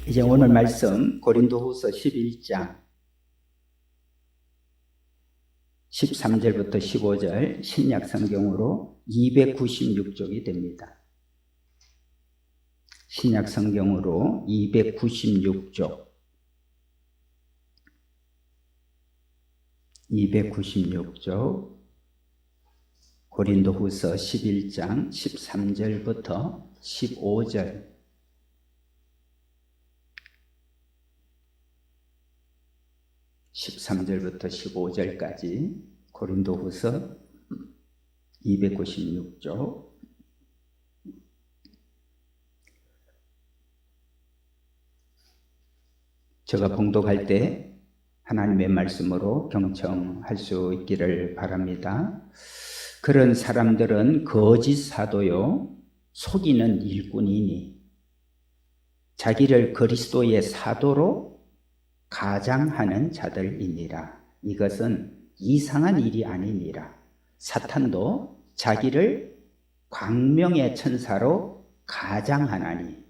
이제 오늘 말씀 고린도후서 11장 13절부터 15절 신약 성경으로 296쪽이 됩니다. 신약 성경으로 296쪽 고린도후서 11장 13절부터 15절 13절부터 15절까지 고린도후서 296쪽 제가 봉독할 때 하나님의 말씀으로 경청할 수 있기를 바랍니다. 그런 사람들은 거짓 사도요 속이는 일꾼이니 자기를 그리스도의 사도로 가장하는 자들이니라. 이것은 이상한 일이 아니니라. 사탄도 자기를 광명의 천사로 가장하나니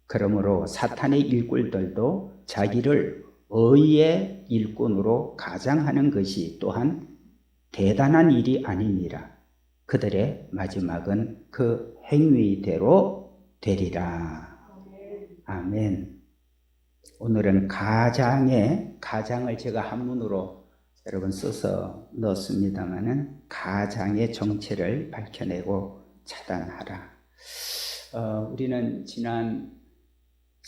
그러므로 사탄의 일꾼들도 자기를 의의 일꾼으로 가장하는 것이 또한 대단한 일이 아니니라. 그들의 마지막은 그 행위대로 되리라. 아멘. 오늘은 가장을 제가 한문으로 여러분 써서 넣었습니다마는 가장의 정체를 밝혀내고 차단하라. 우리는 지난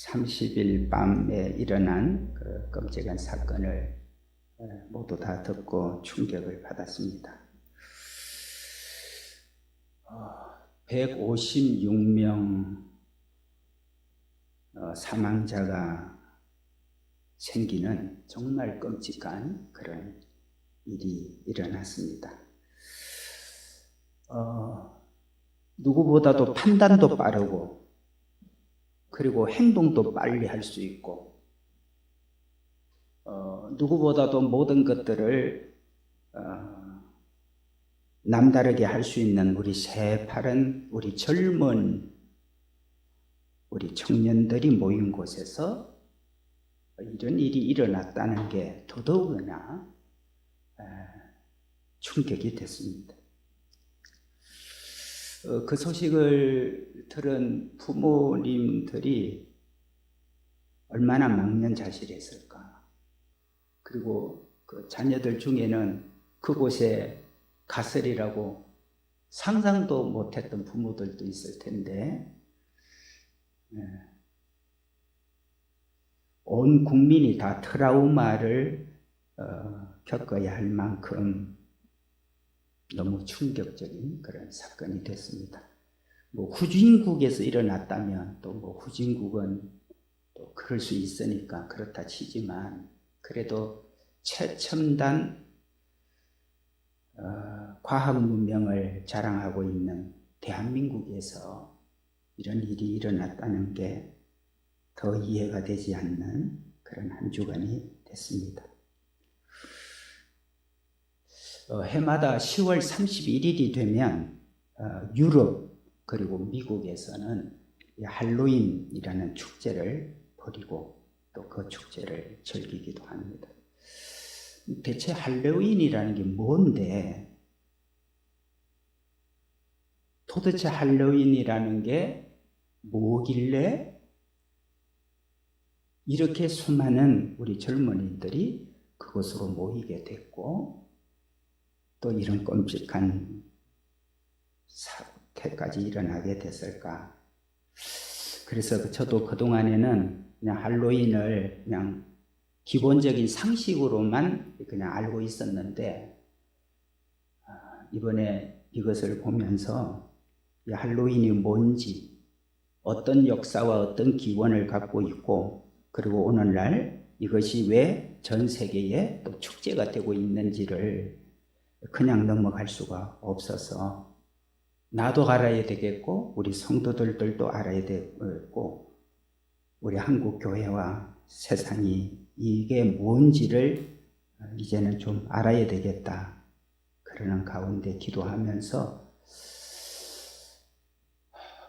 30일 밤에 일어난 그 끔찍한 사건을 모두 다 듣고 충격을 받았습니다. 156명 사망자가 생기는 정말 끔찍한 그런 일이 일어났습니다. 누구보다도 판단도 빠르고 그리고 행동도 빨리 할 수 있고 누구보다도 모든 것들을 남다르게 할 수 있는 우리 새파른 우리 젊은 우리 청년들이 모인 곳에서 이런 일이 일어났다는 게 더더욱이나 충격이 됐습니다. 그 소식을 들은 부모님들이 얼마나 망연자실했을까. 그리고 그 자녀들 중에는 그곳에 갔으리라고 상상도 못했던 부모들도 있을 텐데 온 국민이 다 트라우마를 겪어야 할 만큼 너무 충격적인 그런 사건이 됐습니다. 후진국에서 일어났다면 또 후진국은 또 그럴 수 있으니까 그렇다 치지만 그래도 최첨단 과학 문명을 자랑하고 있는 대한민국에서 이런 일이 일어났다는 게 더 이해가 되지 않는 그런 한 주간이 됐습니다. 해마다 10월 31일이 되면 유럽 그리고 미국에서는 할로윈이라는 축제를 벌이고 또 그 축제를 즐기기도 합니다. 대체 할로윈이라는 게 뭔데? 도대체 할로윈이라는 게 뭐길래 이렇게 수많은 우리 젊은이들이 그곳으로 모이게 됐고 또 이런 끔찍한 사태까지 일어나게 됐을까? 그래서 저도 그동안에는 그냥 할로윈을 그냥 기본적인 상식으로만 그냥 알고 있었는데 이번에 이것을 보면서 이 할로윈이 뭔지 어떤 역사와 어떤 기원을 갖고 있고 그리고 오늘날 이것이 왜 전 세계에 또 축제가 되고 있는지를 그냥 넘어갈 수가 없어서 나도 알아야 되겠고 우리 성도들도 알아야 되겠고 우리 한국 교회와 세상이 이게 뭔지를 이제는 좀 알아야 되겠다. 그러는 가운데 기도하면서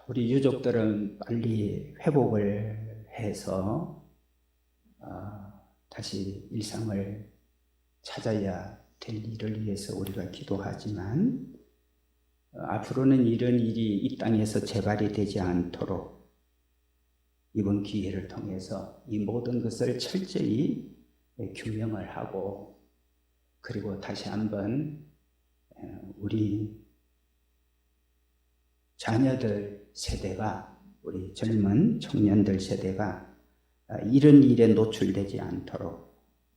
우리 유족들은 빨리 회복을 해서 다시 일상을 찾아야 될 일을 위해서 우리가 기도하지만 앞으로는 이런 일이 이 땅에서 재발이 되지 않도록 이번 기회를 통해서 이 모든 것을 철저히 규명을 하고 그리고 다시 한번 우리 자녀들 세대가 우리 젊은 청년들 세대가 이런 일에 노출되지 않도록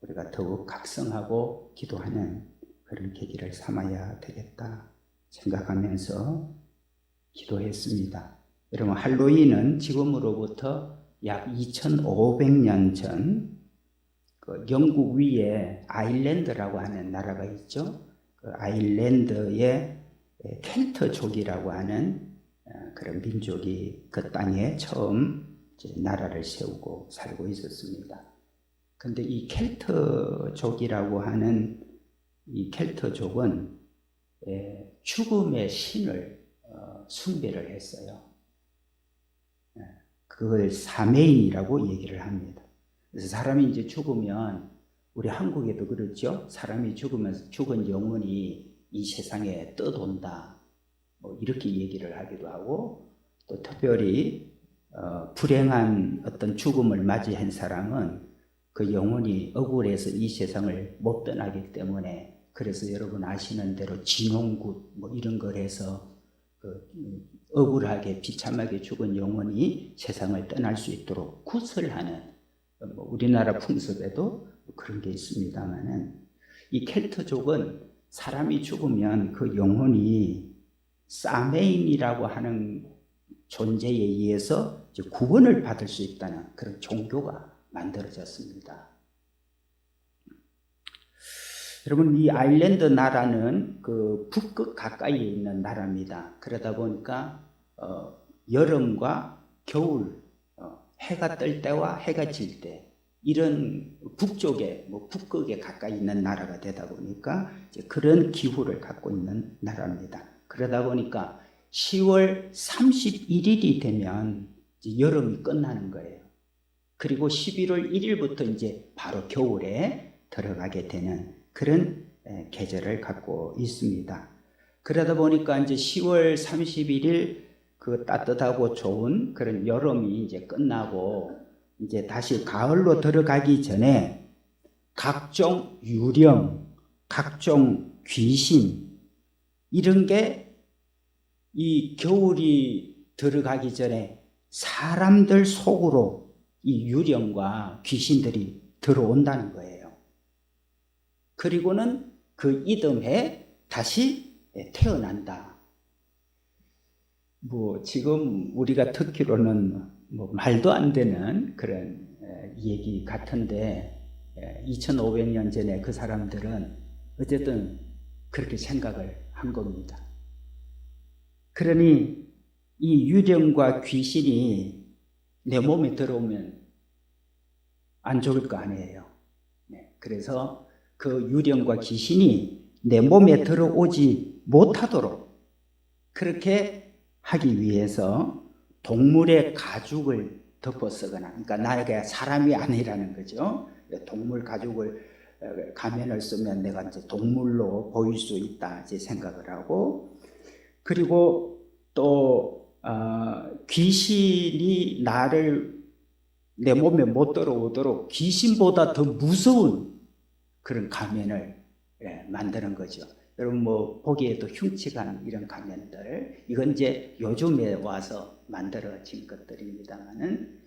우리가 더욱 각성하고 기도하는 그런 계기를 삼아야 되겠다 생각하면서 기도했습니다. 여러분, 할로윈은 지금으로부터 약 2500년 전 영국 위에 아일랜드라고 하는 나라가 있죠. 그 아일랜드의 켈트족이라고 하는 그런 민족이 그 땅에 처음 나라를 세우고 살고 있었습니다. 근데 이 켈트족이라고 하는 이 켈트족은 죽음의 신을 숭배를 했어요. 그걸 사메인이라고 얘기를 합니다. 그래서 사람이 이제 죽으면 우리 한국에도 그렇죠. 사람이 죽으면서 죽은 영혼이 이 세상에 떠돈다. 뭐 이렇게 얘기를 하기도 하고 또 특별히 불행한 어떤 죽음을 맞이한 사람은 그 영혼이 억울해서 이 세상을 못 떠나기 때문에 그래서 여러분 아시는 대로 진홍굿 뭐 이런 걸 해서 억울하게 비참하게 죽은 영혼이 세상을 떠날 수 있도록 굿을 하는 우리나라 풍습에도 그런 게 있습니다만은 이 켈트족은 사람이 죽으면 그 영혼이 사메인이라고 하는 존재에 의해서 구원을 받을 수 있다는 그런 종교가 만들어졌습니다. 여러분, 이 아일랜드 나라는 그 북극 가까이에 있는 나라입니다. 그러다 보니까 여름과 겨울, 해가 뜰 때와 해가 질 때 이런 북쪽에 북극에 가까이 있는 나라가 되다 보니까 이제 그런 기후를 갖고 있는 나라입니다. 그러다 보니까 10월 31일이 되면 이제 여름이 끝나는 거예요. 그리고 11월 1일부터 이제 바로 겨울에 들어가게 되는 그런 계절을 갖고 있습니다. 그러다 보니까 이제 10월 31일 그 따뜻하고 좋은 그런 여름이 이제 끝나고 이제 다시 가을로 들어가기 전에 각종 유령, 각종 귀신 이런 게 이 겨울이 들어가기 전에 사람들 속으로 이 유령과 귀신들이 들어온다는 거예요. 그리고는 그 이듬해 다시 태어난다. 지금 우리가 듣기로는 말도 안 되는 그런 얘기 같은데 2500년 전에 그 사람들은 어쨌든 그렇게 생각을 한 겁니다. 그러니 이 유령과 귀신이 내 몸에 들어오면 안 좋을 거 아니에요. 그래서 그 유령과 귀신이 내 몸에 들어오지 못하도록 그렇게 하기 위해서 동물의 가죽을 덮어 쓰거나, 그러니까 나에게 사람이 아니라는 거죠. 동물 가죽을 가면을 쓰면 내가 이제 동물로 보일 수 있다 이제 생각을 하고, 그리고 또 귀신이 내 몸에 못 들어오도록 귀신보다 더 무서운 그런 가면을 만드는 거죠. 여러분 보기에도 흉측한 이런 가면들, 이건 이제 요즘에 와서 만들어진 것들입니다만은,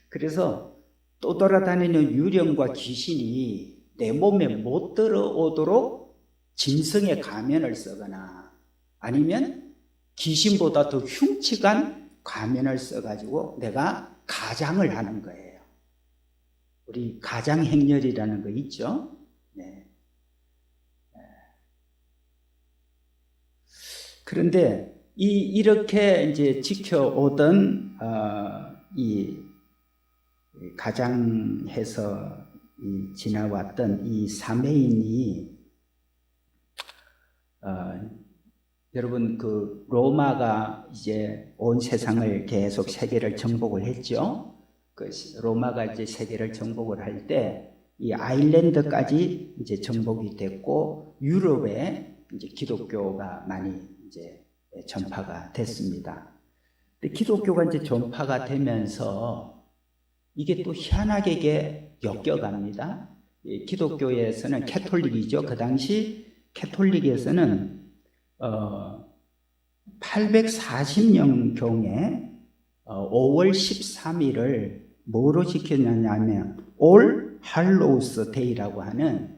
그래서 또 돌아다니는 유령과 귀신이 내 몸에 못 들어오도록 짐승의 가면을 쓰거나 아니면 귀신보다 더 흉측한 가면을 써가지고 내가 가장을 하는 거예요. 우리 가장행렬이라는 거 있죠? 네. 그런데 이렇게 이제 지켜오던 이 가장해서 지나왔던 이 사메인이 여러분 그 로마가 이제 온 세상을 계속 세계를 정복을 했죠. 그 로마가 이제 세계를 정복을 할 때 이 아일랜드까지 이제 정복이 됐고 유럽에 이제 기독교가 많이 이제 전파가 됐습니다. 근데 기독교가 이제 전파가 되면서 이게 또 희한하게 엮여갑니다. 기독교에서는 캐톨릭이죠. 그 당시 캐톨릭에서는 840년경에 5월 13일을 뭐로 지켰냐면 올 할로우스 데이라고 하는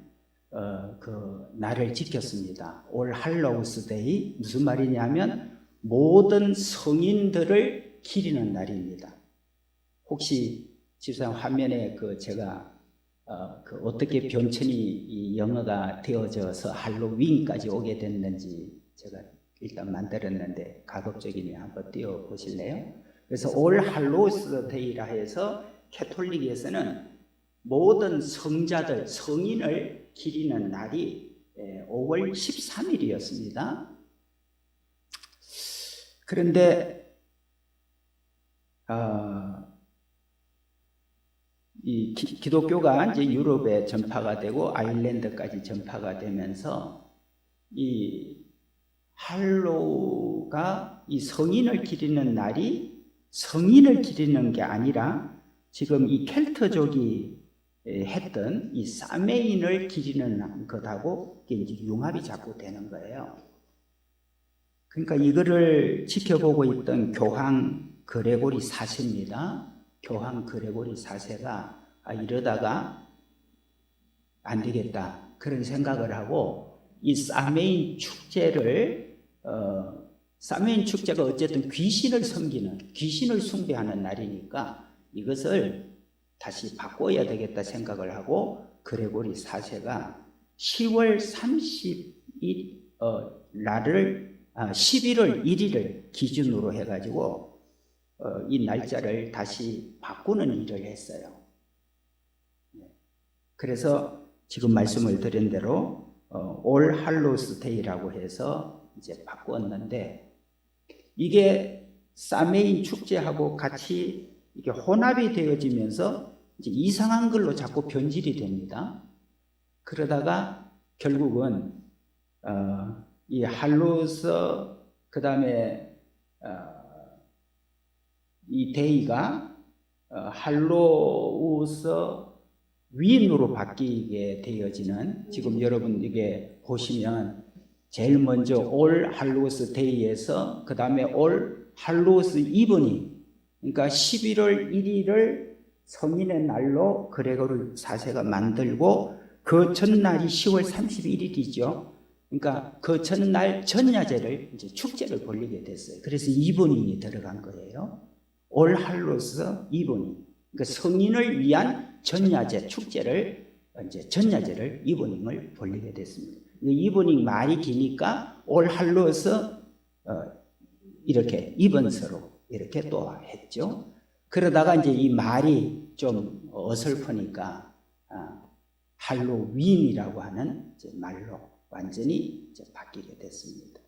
그 날을 지켰습니다. 올 할로우스 데이 무슨 말이냐면 모든 성인들을 기리는 날입니다. 혹시 집사님 화면에 그 제가 그 어떻게 변천이 이 영어가 되어져서 할로윈까지 오게 됐는지 제가 일단 만들었는데 가급적이니 한번 띄워 보실래요? 그래서 올 할로우스 데이라 해서 캐톨릭에서는 모든 성자들, 성인을 기리는 날이 5월 13일이었습니다. 그런데 이 기독교가 이제 유럽에 전파가 되고 아일랜드까지 전파가 되면서 이 할로우가 이 성인을 기리는 날이 성인을 기리는 게 아니라 지금 이 켈트족이 했던 이 사메인을 기리는 것하고 이게 이제 융합이 자꾸 되는 거예요. 그러니까 이거를 지켜보고 있던 교황 그레고리 4세입니다. 교황 그레고리 4세가 이러다가 안 되겠다 그런 생각을 하고 이 사메인 축제를 사메인 축제가 어쨌든 귀신을 섬기는 귀신을 숭배하는 날이니까 이것을 다시 바꿔야 되겠다 생각을 하고 그레고리 4세가 10월 30일 날을 11월 1일을 기준으로 해가지고 이 날짜를 다시 바꾸는 일을 했어요. 그래서 지금 말씀을 드린 대로 올 할로우스 데이라고 해서 이제 바꿨는데 이게 사메인 축제하고 같이 이게 혼합이 되어지면서 이제 이상한 걸로 자꾸 변질이 됩니다. 그러다가 결국은 이 할로우스 그 다음에 이 데이가 할로우스 윈으로 바뀌게 되어지는 지금 여러분 이게 보시면 제일 먼저 올 할로우스 데이에서 그 다음에 올 할로우스 이브닝 그러니까 11월 1일을 성인의 날로 그레고리 4세가 만들고 그 전날이 10월 31일이죠. 그러니까 그 전날 전야제를 이제 축제를 벌리게 됐어요. 그래서 이브닝이 들어간 거예요. 올 할로우스 이브닝. 그러니까 성인을 위한 전야제 축제를 이제 전야제를 이브닝을 벌리게 됐습니다. 이브닝 말이 기니까 올 할로우스 이렇게 이번서로 이렇게 또 했죠. 그러다가 이제 이 말이 좀 어설프니까 할로윈이라고 하는 이제 말로 완전히 이제 바뀌게 됐습니다.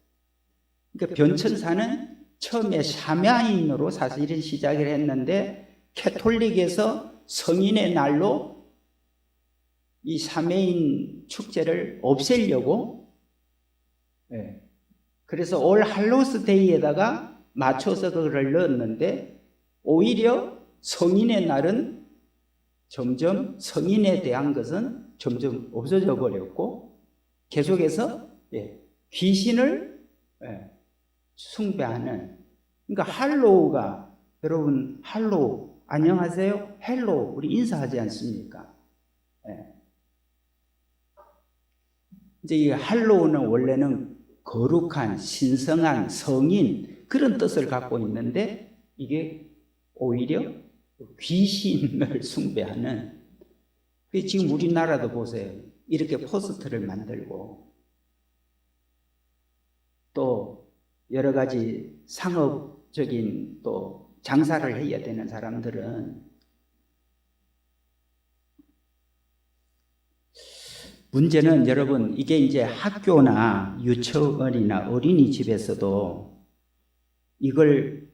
그러니까 변천사는 처음에 샤메인으로 사실은 시작을 했는데 캐톨릭에서 성인의 날로 이 샤메인 축제를 없애려고 그래서 올 할로우스 데이에다가 맞춰서 그걸 넣었는데 오히려 성인의 날은 점점 성인에 대한 것은 점점 없어져 버렸고 계속해서 귀신을 숭배하는 그러니까 할로우가 여러분 할로우 안녕하세요 헬로우 우리 인사하지 않습니까? 이제 이 할로우는 원래는 거룩한 신성한 성인 그런 뜻을 갖고 있는데 이게 오히려 귀신을 숭배하는 지금 우리나라도 보세요. 이렇게 포스터를 만들고 또 여러 가지 상업적인 또 장사를 해야 되는 사람들은 문제는 여러분 이게 이제 학교나 유치원이나 어린이집에서도 이걸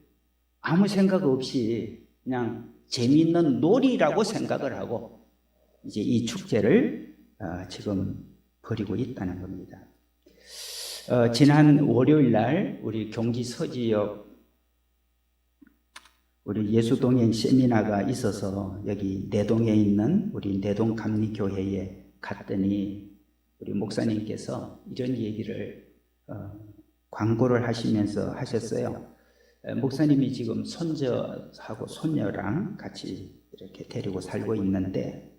아무 생각 없이 그냥 재미있는 놀이라고 생각을 하고 이제 이 축제를 지금 벌이고 있다는 겁니다. 지난 월요일 날 우리 경기 서지역 우리 예수동행 세미나가 있어서 여기 내동에 있는 우리 내동 감리교회에 갔더니 우리 목사님께서 이런 얘기를 광고를 하시면서 하셨어요. 목사님이 지금 손자하고 손녀랑 같이 이렇게 데리고 살고 있는데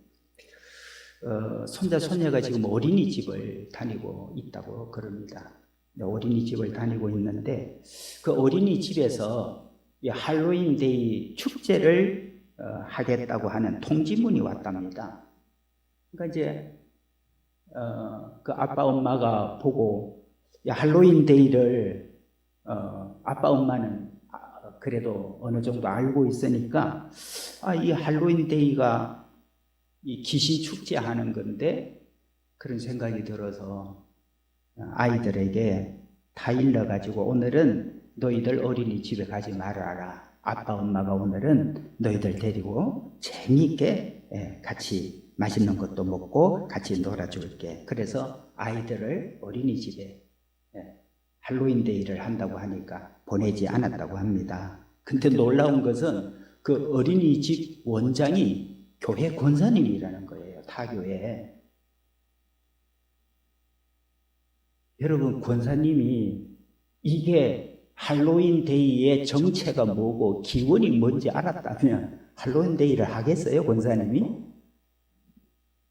손자 손녀가 지금 어린이집을 다니고 있다고 그럽니다. 어린이집을 다니고 있는데 그 어린이집에서 할로윈데이 축제를 하겠다고 하는 통지문이 왔답니다. 그러니까 이제 그 아빠 엄마가 보고 할로윈데이를 아빠 엄마는 그래도 어느 정도 알고 있으니까 이 할로윈데이가 이 귀신 축제하는 건데 그런 생각이 들어서 아이들에게 다 일러가지고 오늘은 너희들 어린이집에 가지 말아라. 아빠 엄마가 오늘은 너희들 데리고 재미있게 같이 맛있는 것도 먹고 같이 놀아줄게. 그래서 아이들을 어린이집에 할로윈데이를 한다고 하니까 보내지 않았다고 합니다. 근데 놀라운 것은 그 어린이집 원장이 교회 권사님이라는 거예요. 타교회. 여러분, 권사님이 이게 할로윈데이의 정체가 뭐고 기원이 뭔지 알았다면 할로윈데이를 하겠어요? 권사님이?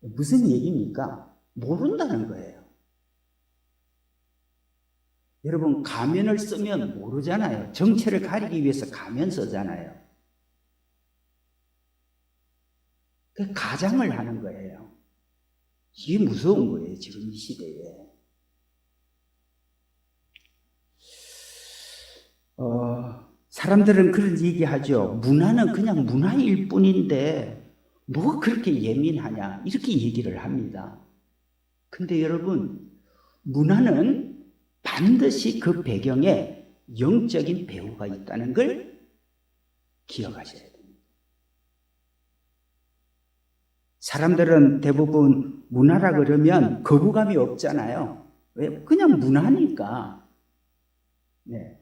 무슨 얘기입니까? 모른다는 거예요. 여러분, 가면을 쓰면 모르잖아요. 정체를 가리기 위해서 가면 쓰잖아요. 가장을 하는 거예요. 이게 무서운 거예요, 지금 이 시대에. 사람들은 그런 얘기하죠. 문화는 그냥 문화일 뿐인데 뭐 그렇게 예민하냐 이렇게 얘기를 합니다. 근데 여러분, 문화는 반드시 그 배경에 영적인 배후가 있다는 걸 기억하셔야 됩니다. 사람들은 대부분 문화라 그러면 거부감이 없잖아요. 왜? 그냥 문화니까. 네.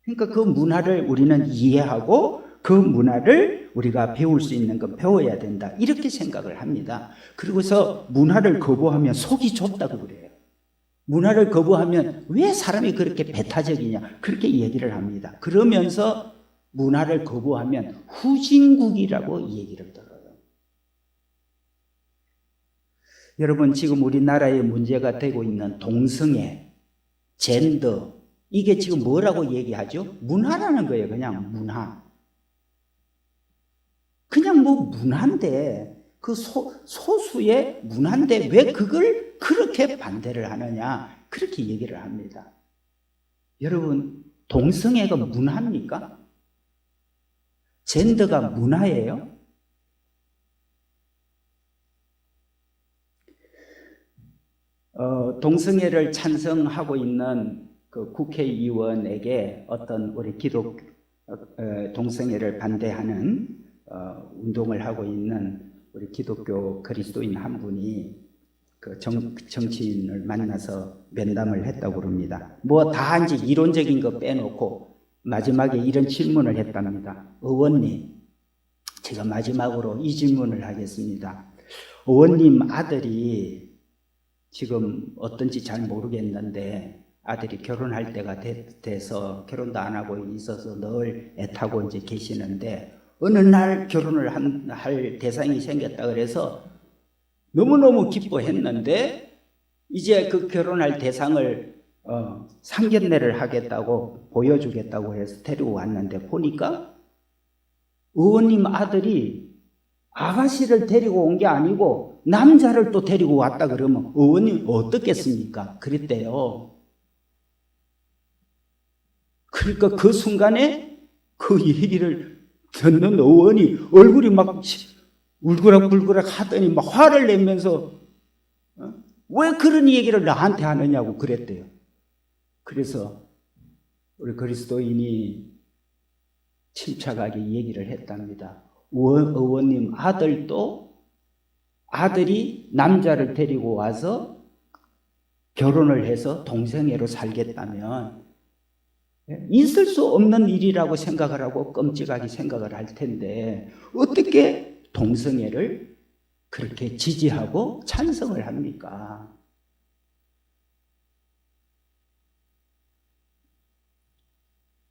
그러니까 그 문화를 우리는 이해하고 그 문화를 우리가 배울 수 있는 건 배워야 된다. 이렇게 생각을 합니다. 그리고서 문화를 거부하면 속이 좁다고 그래요. 문화를 거부하면 왜 사람이 그렇게 배타적이냐 그렇게 얘기를 합니다. 그러면서 문화를 거부하면 후진국이라고 얘기를 들어요. 여러분, 지금 우리나라에 문제가 되고 있는 동성애, 젠더, 이게 지금 뭐라고 얘기하죠? 문화라는 거예요. 그냥 문화. 그냥 뭐 문화인데, 그 소수의 문화인데 왜 그걸 그렇게 반대를 하느냐 그렇게 얘기를 합니다. 여러분, 동성애가 문화입니까? 젠더가 문화예요? 동성애를 찬성하고 있는 그 국회의원에게 어떤 우리 동성애를 반대하는 운동을 하고 있는 우리 기독교 그리스도인 한 분이 그 정치인을 만나서 면담을 했다고 그럽니다. 뭐 다 이제 이론적인 거 빼놓고 마지막에 이런 질문을 했답니다. 의원님, 제가 마지막으로 이 질문을 하겠습니다. 의원님 아들이 지금 어떤지 잘 모르겠는데 아들이 결혼할 때가 돼서 결혼도 안 하고 있어서 늘 애타고 이제 계시는데 어느 날 결혼을 할 대상이 생겼다 그래서 너무너무 기뻐했는데 이제 그 결혼할 대상을 상견례를 하겠다고 보여주겠다고 해서 데리고 왔는데 보니까 의원님 아들이 아가씨를 데리고 온 게 아니고 남자를 또 데리고 왔다 그러면 의원님 어떻겠습니까? 그랬대요. 그러니까 그 순간에 그 얘기를 듣는 의원이 얼굴이 막 울그락불그락 하더니 막 화를 내면서 왜 그런 얘기를 나한테 하느냐고 그랬대요. 그래서 우리 그리스도인이 침착하게 얘기를 했답니다. 의원님 아들도 아들이 남자를 데리고 와서 결혼을 해서 동성애로 살겠다면 있을 수 없는 일이라고 생각을 하고 끔찍하게 생각을 할 텐데 어떻게 동성애를 그렇게 지지하고 찬성을 합니까?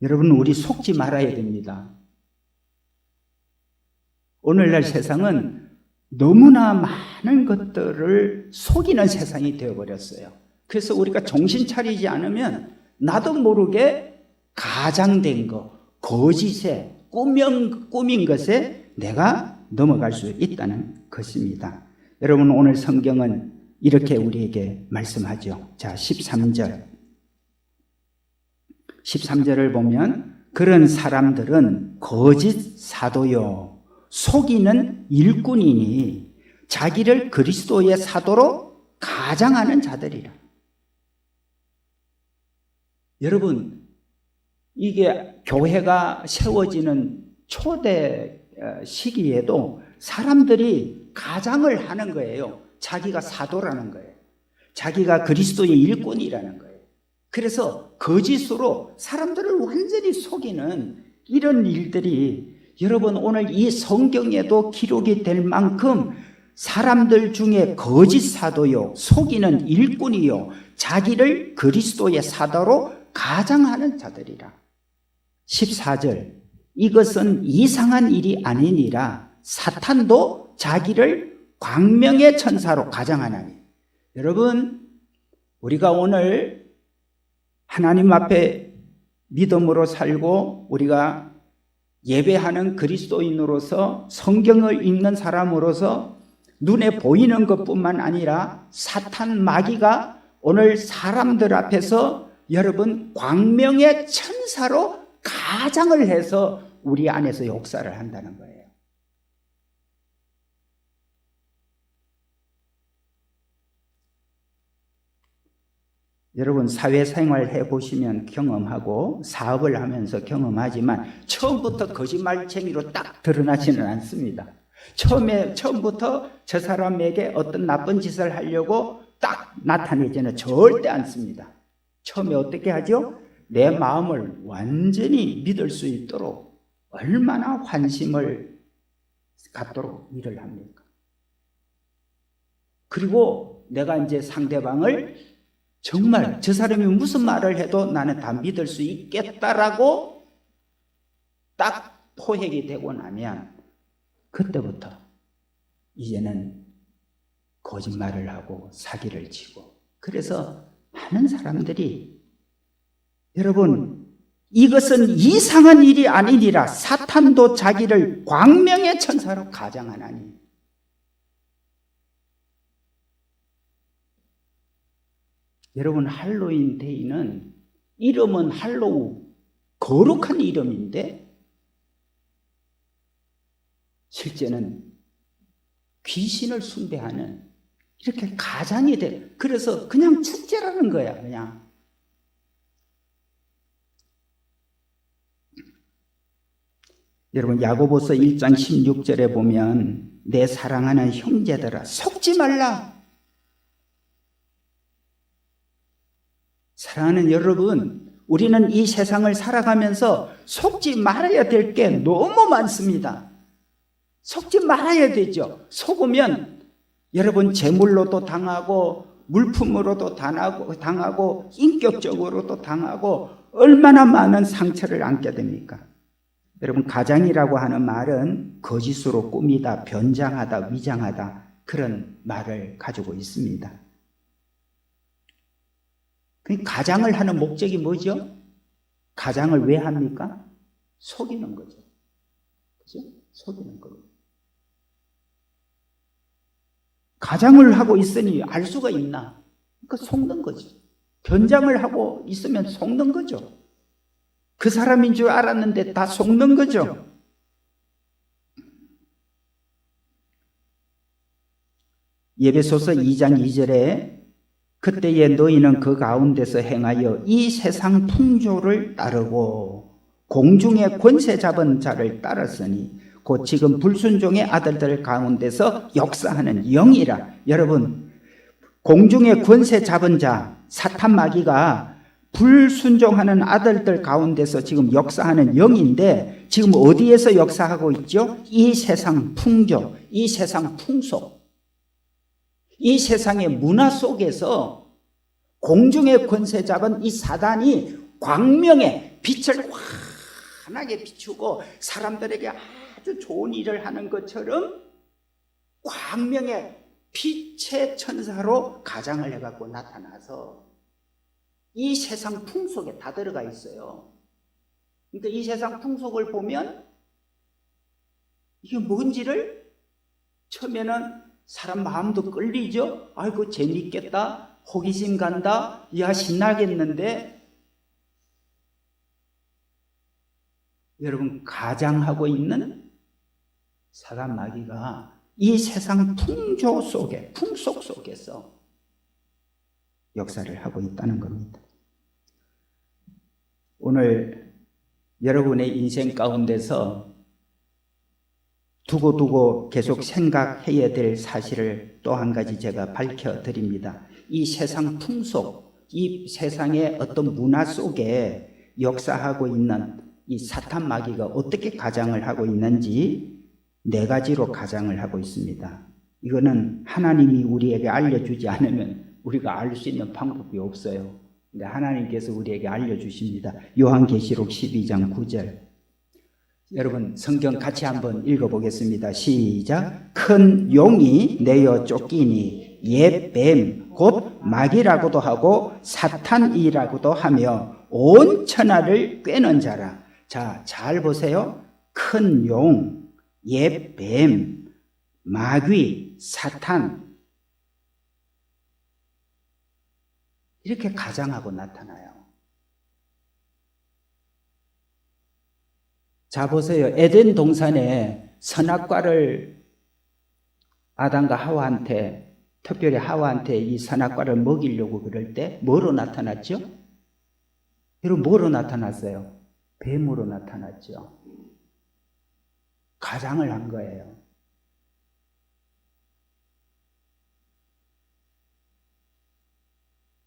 여러분, 우리 속지 말아야 됩니다. 오늘날 세상은 너무나 많은 것들을 속이는 세상이 되어버렸어요. 그래서 우리가 정신 차리지 않으면 나도 모르게 가장된 거, 거짓에, 꾸민 것에 내가 넘어갈 수 있다는 것입니다. 여러분, 오늘 성경은 이렇게 우리에게 말씀하죠. 자, 13절을 보면 그런 사람들은 거짓 사도요 속이는 일꾼이니 자기를 그리스도의 사도로 가장하는 자들이라. 여러분, 이게 교회가 세워지는 초대 시기에도 사람들이 가장을 하는 거예요. 자기가 사도라는 거예요. 자기가 그리스도의 일꾼이라는 거예요. 그래서 거짓으로 사람들을 완전히 속이는 이런 일들이 여러분 오늘 이 성경에도 기록이 될 만큼 사람들 중에 거짓 사도요 속이는 일꾼이요 자기를 그리스도의 사도로 가장하는 자들이라. 14절 이것은 이상한 일이 아니니라 사탄도 자기를 광명의 천사로 가장하나니. 여러분, 우리가 오늘 하나님 앞에 믿음으로 살고 우리가 예배하는 그리스도인으로서 성경을 읽는 사람으로서 눈에 보이는 것뿐만 아니라 사탄 마귀가 오늘 사람들 앞에서 여러분 광명의 천사로 가장을 해서 우리 안에서 역사를 한다는 거예요. 여러분 사회생활 해보시면 경험하고 사업을 하면서 경험하지만 처음부터 거짓말쟁이로 딱 드러나지는 않습니다. 처음부터 저 사람에게 어떤 나쁜 짓을 하려고 딱 나타내지는 절대 않습니다. 처음에 어떻게 하죠? 내 마음을 완전히 믿을 수 있도록 얼마나 환심을 갖도록 일을 합니까? 그리고 내가 이제 상대방을 정말 저 사람이 무슨 말을 해도 나는 다 믿을 수 있겠다라고 딱 포획이 되고 나면 그때부터 이제는 거짓말을 하고 사기를 치고. 그래서 많은 사람들이 여러분 이것은 이상한 일이 아니니라 사탄도 자기를 광명의 천사로 가장하나니. 여러분 할로윈 데이는 이름은 할로우 거룩한 이름인데 실제는 귀신을 숭배하는 이렇게 가장이 돼. 그래서 그냥 축제라는 거야. 그냥 여러분 야고보서 1장 16절에 보면 내 사랑하는 형제들아 속지 말라. 사랑하는 여러분, 우리는 이 세상을 살아가면서 속지 말아야 될 게 너무 많습니다. 속지 말아야 되죠. 속으면 여러분 재물로도 당하고 물품으로도 당하고 인격적으로도 당하고 얼마나 많은 상처를 안게 됩니까? 여러분 가장이라고 하는 말은 거짓으로 꾸미다, 변장하다, 위장하다 그런 말을 가지고 있습니다. 가장을 하는 목적이 뭐죠? 가장을 왜 합니까? 속이는 거죠. 그죠? 속이는 거예요. 가장을 하고 있으니 알 수가 있나? 그러니까 속는 거죠. 변장을 하고 있으면 속는 거죠. 그 사람인 줄 알았는데 다 속는 거죠. 에베소서 2장 2절에 그때에 너희는 그 가운데서 행하여 이 세상 풍조를 따르고 공중의 권세 잡은 자를 따랐으니 곧 지금 불순종의 아들들 가운데서 역사하는 영이라. 여러분, 공중의 권세 잡은 자 사탄 마귀가 불순종하는 아들들 가운데서 지금 역사하는 영인데, 지금 어디에서 역사하고 있죠? 이 세상 풍조, 이 세상 풍속, 이 세상의 문화 속에서 공중의 권세 잡은 이 사단이 광명의 빛을 환하게 비추고 사람들에게 아주 좋은 일을 하는 것처럼 광명의 빛의 천사로 가장을 해갖고 나타나서 이 세상 풍속에 다 들어가 있어요. 그러니까 이 세상 풍속을 보면 이게 뭔지를 처음에는 사람 마음도 끌리죠. 아이고 재밌겠다, 호기심 간다, 야 신나겠는데, 여러분 가장하고 있는 사단 마귀가 이 세상 풍조 속에, 풍속 속에서 역사를 하고 있다는 겁니다. 오늘 여러분의 인생 가운데서 두고두고 계속 생각해야 될 사실을 또 한 가지 제가 밝혀드립니다. 이 세상 풍속, 이 세상의 어떤 문화 속에 역사하고 있는 이 사탄 마귀가 어떻게 가장을 하고 있는지 네 가지로 가장을 하고 있습니다. 이거는 하나님이 우리에게 알려주지 않으면 우리가 알 수 있는 방법이 없어요. 근데 하나님께서 우리에게 알려주십니다. 요한계시록 12장 9절. 여러분 성경 같이 한번 읽어보겠습니다. 시작. 큰 용이 내어 쫓기니 옛 뱀 곧 마귀라고도 하고 사탄이라고도 하며 온 천하를 꿰는 자라. 자, 잘 보세요. 큰 용, 옛 뱀, 마귀, 사탄, 이렇게 가장하고 나타나요. 자 보세요. 에덴 동산에 선악과를 아담과 하와한테, 특별히 하와한테 이 선악과를 먹이려고 그럴 때 뭐로 나타났죠? 여러분 뭐로 나타났어요? 뱀으로 나타났죠. 가장을 한 거예요.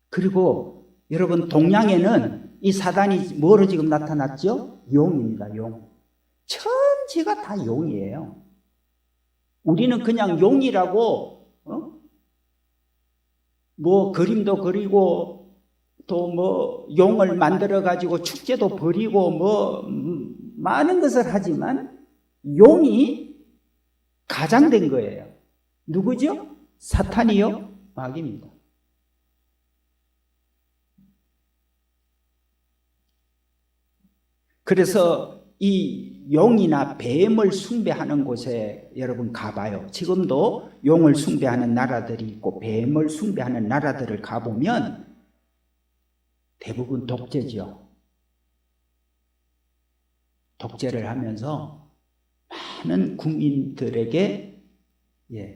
그리고 여러분 동양에는 이 사단이 뭐로 지금 나타났죠? 용입니다. 용. 천지가 다 용이에요. 우리는 그냥 용이라고 뭐 그림도 그리고 또 뭐 용을 만들어 가지고 축제도 벌이고 뭐 많은 것을 하지만 용이 가장된 거예요. 누구죠? 사탄이요? 마귀입니다. 그래서 이 용이나 뱀을 숭배하는 곳에 여러분 가봐요. 지금도 용을 숭배하는 나라들이 있고 뱀을 숭배하는 나라들을 가보면 대부분 독재죠. 독재를 하면서 많은 국민들에게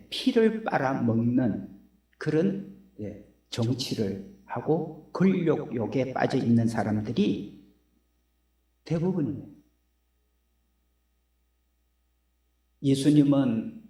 피를 빨아먹는 그런 정치를 하고 권력욕에 빠져 있는 사람들이 대부분입니다. 예수님은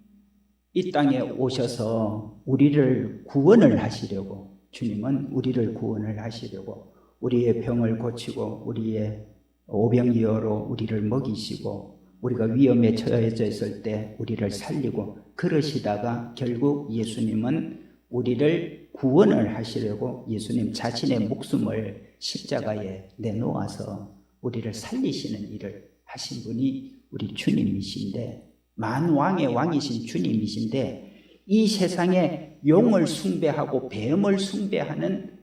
이 땅에 오셔서 우리를 구원을 하시려고, 주님은 우리를 구원을 하시려고 우리의 병을 고치고 우리의 오병이어로 우리를 먹이시고 우리가 위험에 처해져 있을 때 우리를 살리고 그러시다가 결국 예수님은 우리를 구원을 하시려고 예수님 자신의 목숨을 십자가에 내놓아서 우리를 살리시는 일을 하신 분이 우리 주님이신데, 만왕의 왕이신 주님이신데, 이 세상에 용을 숭배하고 뱀을 숭배하는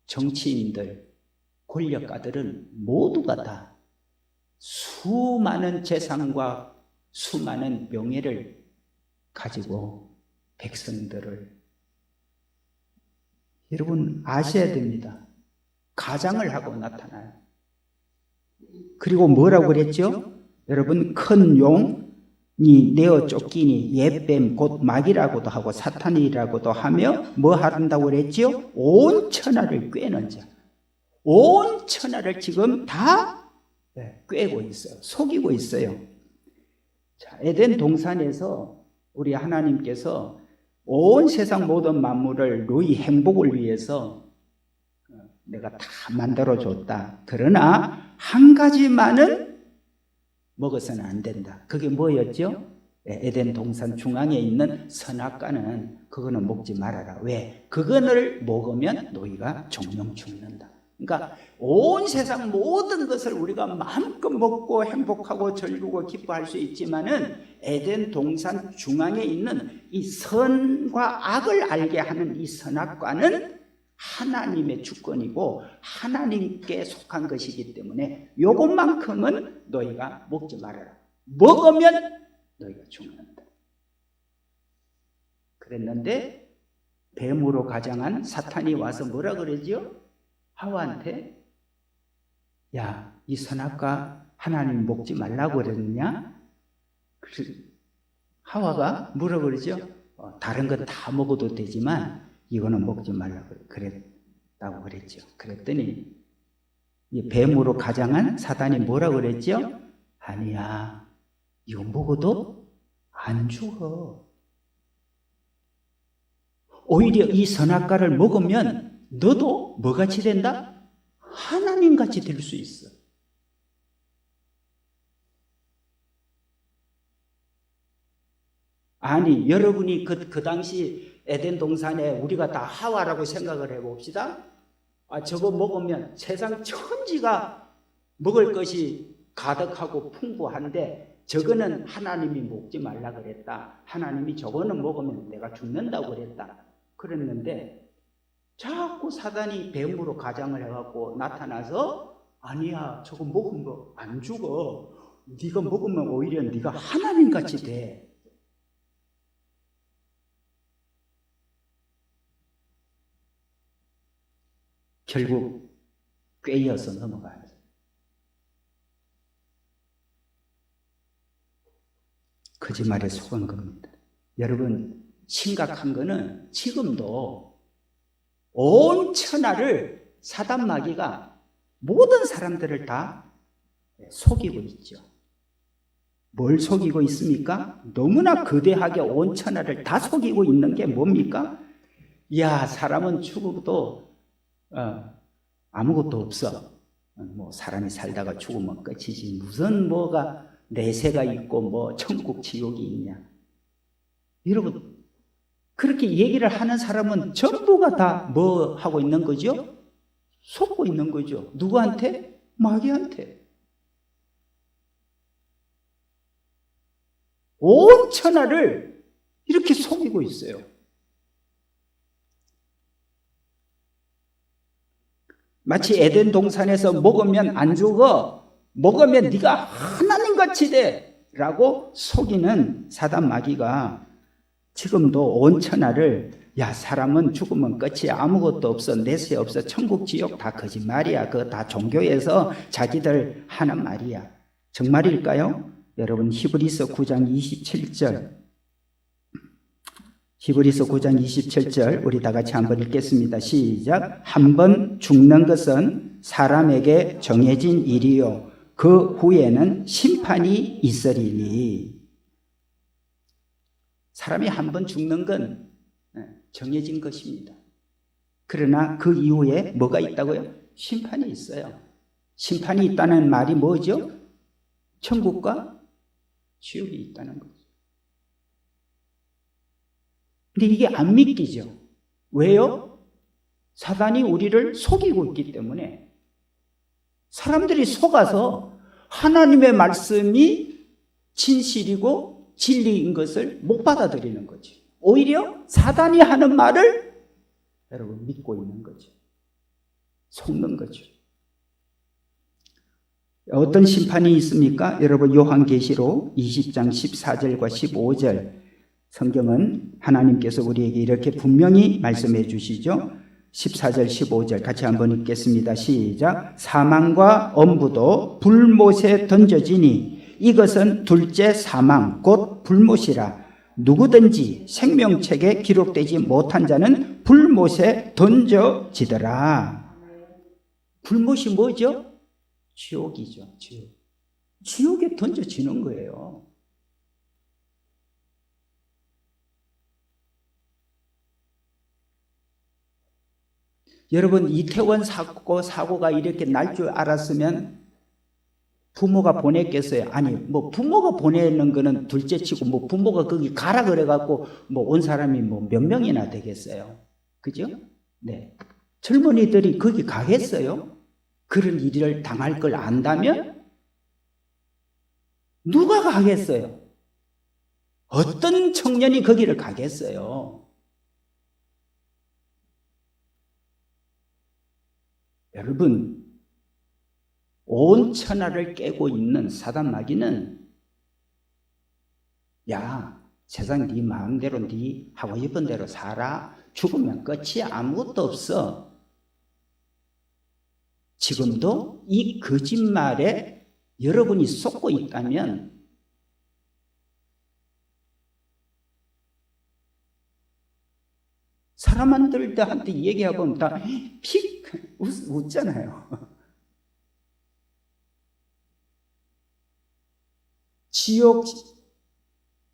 정치인들, 권력가들은 모두가 다 수많은 재산과 수많은 명예를 가지고 백성들을, 여러분 아셔야 됩니다. 가장을 하고 나타나요. 그리고 뭐라고 그랬죠? 여러분 큰 용이 내어 쫓기니 옛뱀 곧 마귀라고도 하고 사탄이라고도 하며 뭐 한다고 그랬죠? 온 천하를 꿰는 자. 온 천하를 지금 다 꿰고 있어요. 속이고 있어요. 자, 에덴 동산에서 우리 하나님께서 온 세상 모든 만물을 너희 행복을 위해서 내가 다 만들어줬다. 그러나 한 가지만은 먹어서는 안 된다. 그게 뭐였죠? 에덴 동산 중앙에 있는 선악과는 그거는 먹지 말아라. 왜? 그거를 먹으면 너희가 정령 죽는다. 그러니까 온 세상 모든 것을 우리가 마음껏 먹고 행복하고 즐기고 기뻐할 수 있지만은 에덴 동산 중앙에 있는 이 선과 악을 알게 하는 이 선악과는 하나님의 주권이고 하나님께 속한 것이기 때문에 요것만큼은 너희가 먹지 말아라. 먹으면 너희가 죽는다. 그랬는데 뱀으로 가장한 사탄이 와서 뭐라 그러죠? 하와한테 야, 이 선악과 하나님 먹지 말라고 그랬느냐? 하와가 뭐라 그러죠? 다른 건 다 먹어도 되지만 이거는 먹지 말라고 그랬다고 그랬죠. 그랬더니 이 뱀으로 가장한 사단이 뭐라 그랬죠? 아니야, 이거 먹어도 안 죽어. 오히려 이 선악과를 먹으면 너도 뭐같이 된다? 하나님같이 될 수 있어. 아니, 여러분이 그 당시 에덴 동산에 우리가 다 하와라고 생각을 해봅시다. 저거 먹으면 세상 천지가 먹을 것이 가득하고 풍부한데 저거는 하나님이 먹지 말라 그랬다. 하나님이 저거는 먹으면 내가 죽는다고 그랬다. 그랬는데 자꾸 사단이 뱀으로 가장을 해갖고 나타나서 아니야, 저거 먹으면 안 죽어. 네가 먹으면 오히려 네가 하나님같이 돼. 결국 꿰어서 넘어가요. 거짓말에 속은 겁니다. 여러분, 심각한 거는 지금도 온 천하를 사단 마귀가 모든 사람들을 다 속이고 있죠. 뭘 속이고 있습니까? 너무나 거대하게 온 천하를 다 속이고 있는 게 뭡니까? 야, 사람은 죽어도 아무것도 없어. 뭐 사람이 살다가 죽으면 끝이지. 무슨 뭐가 내세가 있고 뭐 천국 지옥이 있냐. 여러분, 그렇게 얘기를 하는 사람은 전부가 다 뭐 하고 있는 거죠? 속고 있는 거죠. 누구한테? 마귀한테. 온 천하를 이렇게 속이고 있어요. 마치 에덴 동산에서 먹으면 안 죽어, 먹으면 네가 하나님같이 돼 라고 속이는 사단 마귀가 지금도 온 천하를 야, 사람은 죽으면 끝이야, 아무것도 없어, 내세 없어, 천국 지옥 다 거짓말이야, 그거 다 종교에서 자기들 하는 말이야. 정말일까요? 여러분, 히브리서 9장 27절, 히브리서 9장 27절 우리 다 같이 한번 읽겠습니다. 시작. 한번 죽는 것은 사람에게 정해진 일이요 그 후에는 심판이 있으리니. 사람이 한번 죽는 건 정해진 것입니다. 그러나 그 이후에 뭐가 있다고요? 심판이 있어요. 심판이 있다는 말이 뭐죠? 천국과 지옥이 있다는 거죠. 근데 이게 안 믿기죠. 왜요? 사단이 우리를 속이고 있기 때문에. 사람들이 속아서 하나님의 말씀이 진실이고 진리인 것을 못 받아들이는 거죠. 오히려 사단이 하는 말을 여러분 믿고 있는 거죠. 속는 거죠. 어떤 심판이 있습니까? 여러분, 요한계시록 20장 14절과 15절 성경은 하나님께서 우리에게 이렇게 분명히 말씀해 주시죠. 14절 15절 같이 한번 읽겠습니다. 시작. 사망과 엄부도 불못에 던져지니 이것은 둘째 사망 곧 불못이라. 누구든지 생명책에 기록되지 못한 자는 불못에 던져지더라. 불못이 뭐죠? 지옥이죠. 지옥에 던져지는 거예요. 여러분, 이태원 사고가 이렇게 날 줄 알았으면 부모가 보냈겠어요? 아니, 뭐 부모가 보내는 거는 둘째치고 뭐 부모가 거기 가라 그래갖고 뭐 온 사람이 뭐 몇 명이나 되겠어요? 그죠? 네. 젊은이들이 거기 가겠어요? 그런 일을 당할 걸 안다면 누가 가겠어요? 어떤 청년이 거기를 가겠어요? 여러분, 온 천하를 깨고 있는 사단 마귀는 야, 세상 네 마음대로 네 하고 싶은 대로 살아. 죽으면 끝이 아무것도 없어. 지금도 이 거짓말에 여러분이 속고 있다면 사람들한테 얘기하고 다 픽 웃잖아요. 지옥,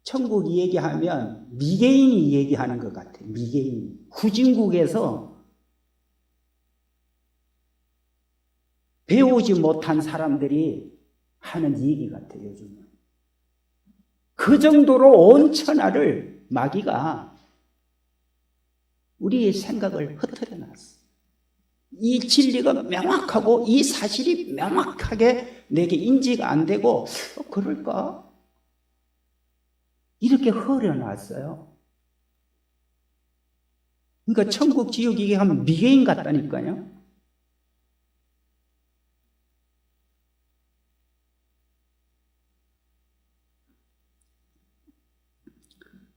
천국 얘기하면 미개인이 얘기하는 것 같아요. 미개인. 후진국에서 배우지 못한 사람들이 하는 얘기 같아요, 요즘은. 그 정도로 온 천하를 마귀가 우리의 생각을 흐트려 놨어. 이 진리가 명확하고 이 사실이 명확하게 내게 인지가 안 되고 그럴까? 이렇게 흐려놨어요. 그러니까 천국 지옥 얘기하면 미개인 같다니까요.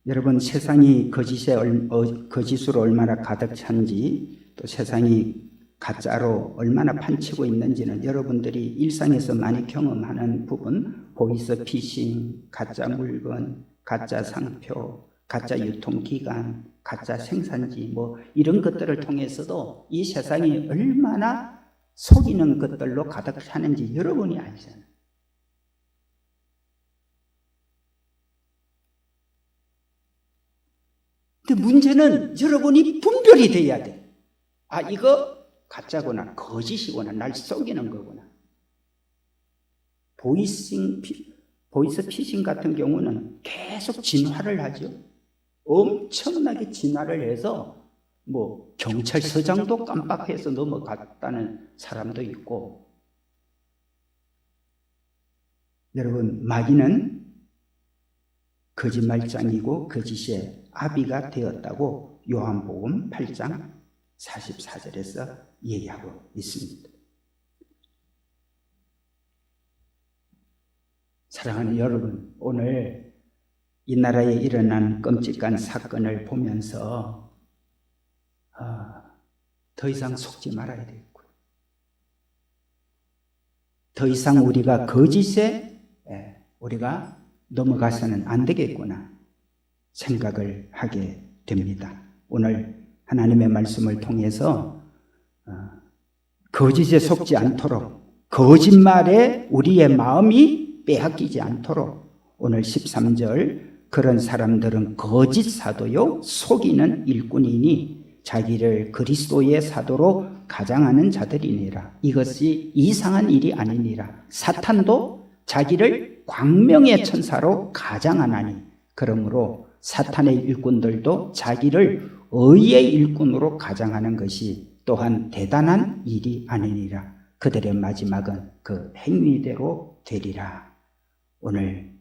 여러분, 세상이 거짓으로 얼마나 가득 찬지, 또 세상이 가짜로 얼마나 판치고 있는지는 여러분들이 일상에서 많이 경험하는 부분, 보이스피싱, 가짜 물건, 가짜 상표, 가짜 유통기간, 가짜 생산지 뭐 이런 것들을 통해서도 이 세상이 얼마나 속이는 것들로 가득 차는지 여러분이 알잖아요. 근데 문제는 여러분이 분별이 돼야 돼. 아, 이거 가짜구나, 거짓이구나, 날 속이는 거구나. 보이스피싱 같은 경우는 계속 진화를 하죠. 엄청나게 진화를 해서 뭐 경찰서장도 깜빡해서 넘어갔다는 사람도 있고. 여러분, 마귀는 거짓말장이고 거짓의 아비가 되었다고 요한복음 8장 44절에서 얘기하고 있습니다. 사랑하는 여러분, 오늘 이 나라에 일어난 끔찍한 사건을 보면서 더 이상 속지 말아야 되겠고요. 더 이상 우리가 거짓에 우리가 넘어가서는 안 되겠구나 생각을 하게 됩니다. 오늘 하나님의 말씀을 통해서 거짓에 속지 않도록, 거짓말에 우리의 마음이 빼앗기지 않도록 오늘 13절, 그런 사람들은 거짓 사도요 속이는 일꾼이니 자기를 그리스도의 사도로 가장하는 자들이니라. 이것이 이상한 일이 아니니라. 사탄도 자기를 광명의 천사로 가장하나니, 그러므로 사탄의 일꾼들도 자기를 의의 일꾼으로 가장하는 것이 또한 대단한 일이 아니니라. 그들의 마지막은 그 행위대로 되리라. 오늘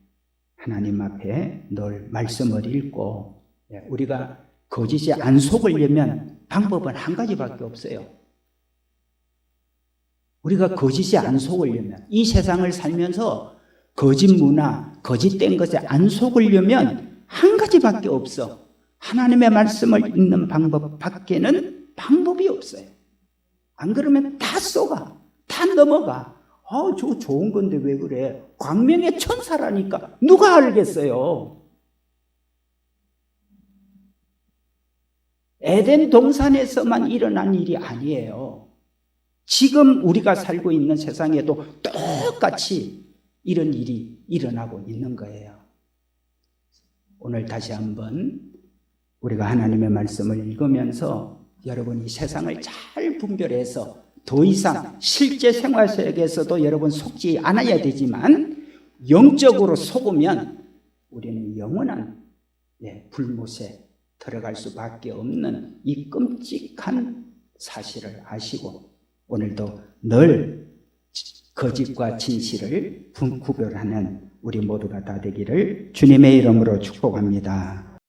하나님 앞에 늘 말씀을 읽고 우리가 거짓에 안 속으려면 방법은 한 가지밖에 없어요. 우리가 거짓에 안 속으려면, 이 세상을 살면서 거짓 문화, 거짓된 것에 안 속으려면 한 가지밖에 없어. 하나님의 말씀을 읽는 방법 밖에는 방법이 없어요. 안 그러면 다 속아, 다 넘어가. 저거 좋은 건데 왜 그래? 광명의 천사라니까 누가 알겠어요? 에덴 동산에서만 일어난 일이 아니에요. 지금 우리가 살고 있는 세상에도 똑같이 이런 일이 일어나고 있는 거예요. 오늘 다시 한번 우리가 하나님의 말씀을 읽으면서 여러분이 세상을 잘 분별해서 더 이상 실제 생활 속에서도 여러분 속지 않아야 되지만 영적으로 속으면 우리는 영원한 불못에 들어갈 수밖에 없는 이 끔찍한 사실을 아시고 오늘도 늘 거짓과 진실을 구별하는 우리 모두가 다 되기를 주님의 이름으로 축복합니다.